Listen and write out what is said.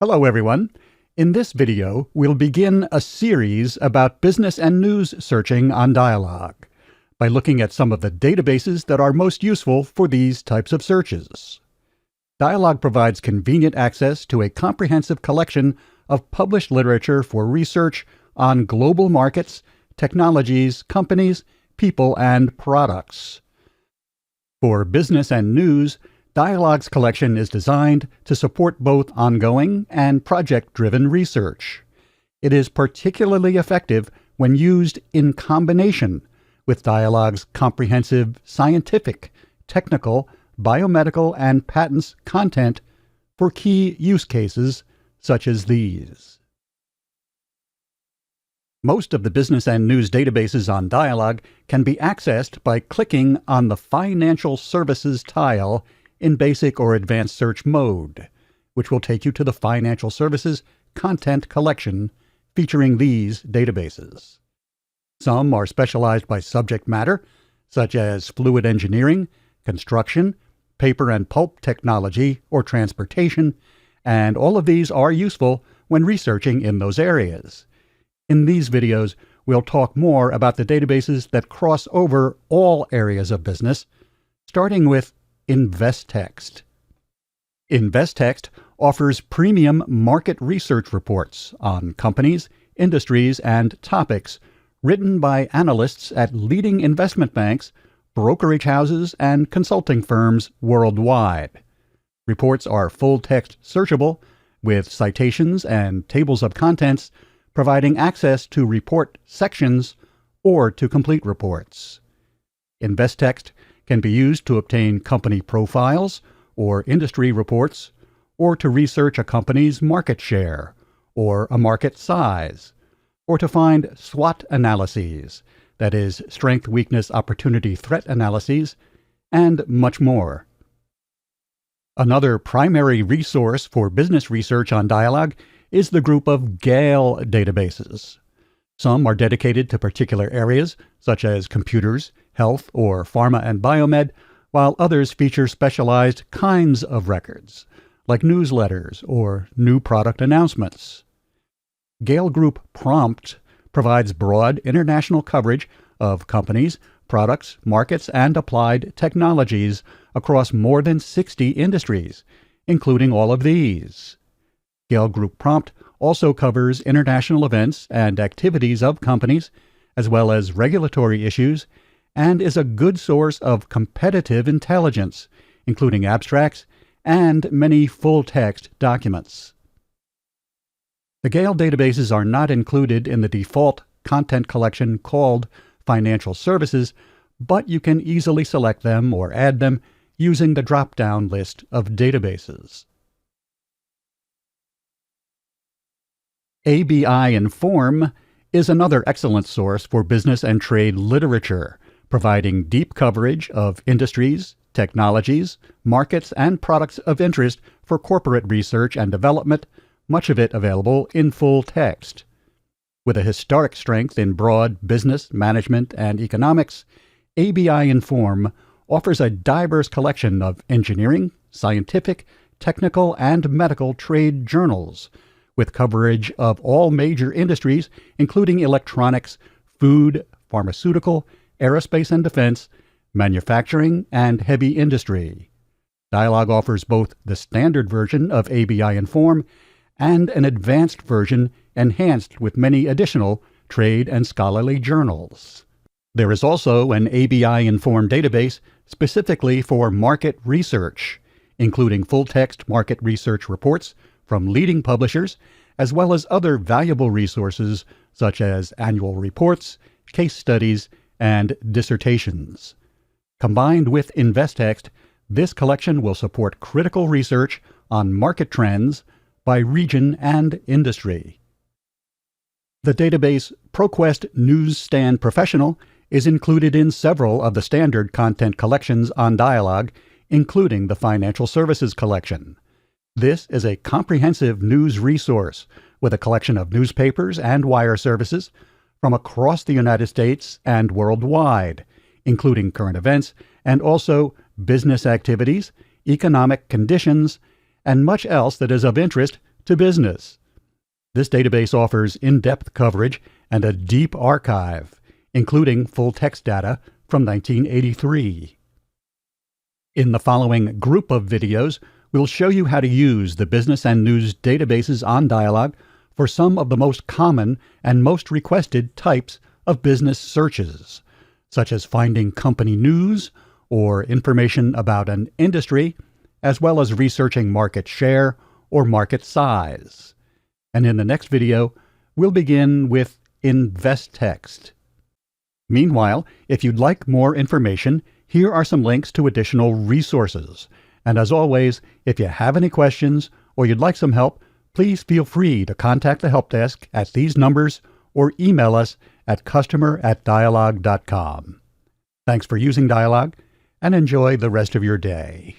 Hello everyone. In this video, we'll begin a series about business and news searching on Dialog by looking at some of the databases that are most useful for these types of searches. Dialog provides convenient access to a comprehensive collection of published literature for research on global markets, technologies, companies, people, and products. For business and news, Dialog's collection is designed to support both ongoing and project-driven research. It is particularly effective when used in combination with Dialog's comprehensive scientific, technical, biomedical, and patents content for key use cases such as these. Most of the business and news databases on Dialog can be accessed by clicking on the Financial Services tile in basic or advanced search mode, which will take you to the Financial Services content collection featuring these databases. Some are specialized by subject matter, such as fluid engineering, construction, paper and pulp technology, or transportation, and all of these are useful when researching in those areas. In these videos, we'll talk more about the databases that cross over all areas of business, starting with Investext. Investext offers premium market research reports on companies, industries, and topics written by analysts at leading investment banks, brokerage houses, and consulting firms worldwide. Reports are full-text searchable with citations and tables of contents, providing access to report sections or to complete reports. Investext can be used to obtain company profiles or industry reports, or to research a company's market share or a market size, or to find SWOT analyses, that is, strength, weakness, opportunity, threat analyses, and much more. Another primary resource for business research on Dialog is the group of Gale databases. Some are dedicated to particular areas, such as computers, health, or pharma and biomed, while others feature specialized kinds of records, like newsletters or new product announcements. Gale PROMT provides broad international coverage of companies, products, markets, and applied technologies across more than 60 industries, including all of these. Gale PROMT also covers international events and activities of companies, as well as regulatory issues, and is a good source of competitive intelligence, including abstracts and many full-text documents. The Gale databases are not included in the default content collection called Financial Services, but you can easily select them or add them using the drop-down list of databases. ABI Inform is another excellent source for business and trade literature, providing deep coverage of industries, technologies, markets, and products of interest for corporate research and development, much of it available in full text. With a historic strength in broad business, management, and economics, ABI Inform offers a diverse collection of engineering, scientific, technical, and medical trade journals, with coverage of all major industries, including electronics, food, pharmaceutical, aerospace and defense, manufacturing, and heavy industry. Dialog offers both the standard version of ABI Inform and an advanced version enhanced with many additional trade and scholarly journals. There is also an ABI Inform database specifically for market research, including full-text market research reports from leading publishers, as well as other valuable resources such as annual reports, case studies, and dissertations. Combined with Investext, this collection will support critical research on market trends by region and industry. The database ProQuest Newsstand Professional is included in several of the standard content collections on Dialog, including the Financial Services collection. This is a comprehensive news resource with a collection of newspapers and wire services from across the United States and worldwide, including current events and also business activities, economic conditions, and much else that is of interest to business. This database offers in-depth coverage and a deep archive, including full text data from 1983. In the following group of videos, we'll show you how to use the business and news databases on Dialog for some of the most common and most requested types of business searches, such as finding company news or information about an industry, as well as researching market share or market size. And in the next video, we'll begin with Investext. Meanwhile, if you'd like more information, here are some links to additional resources. And as always, if you have any questions or you'd like some help, please feel free to contact the help desk at these numbers or email us at customer@dialog.com. Thanks for using Dialog, and enjoy the rest of your day.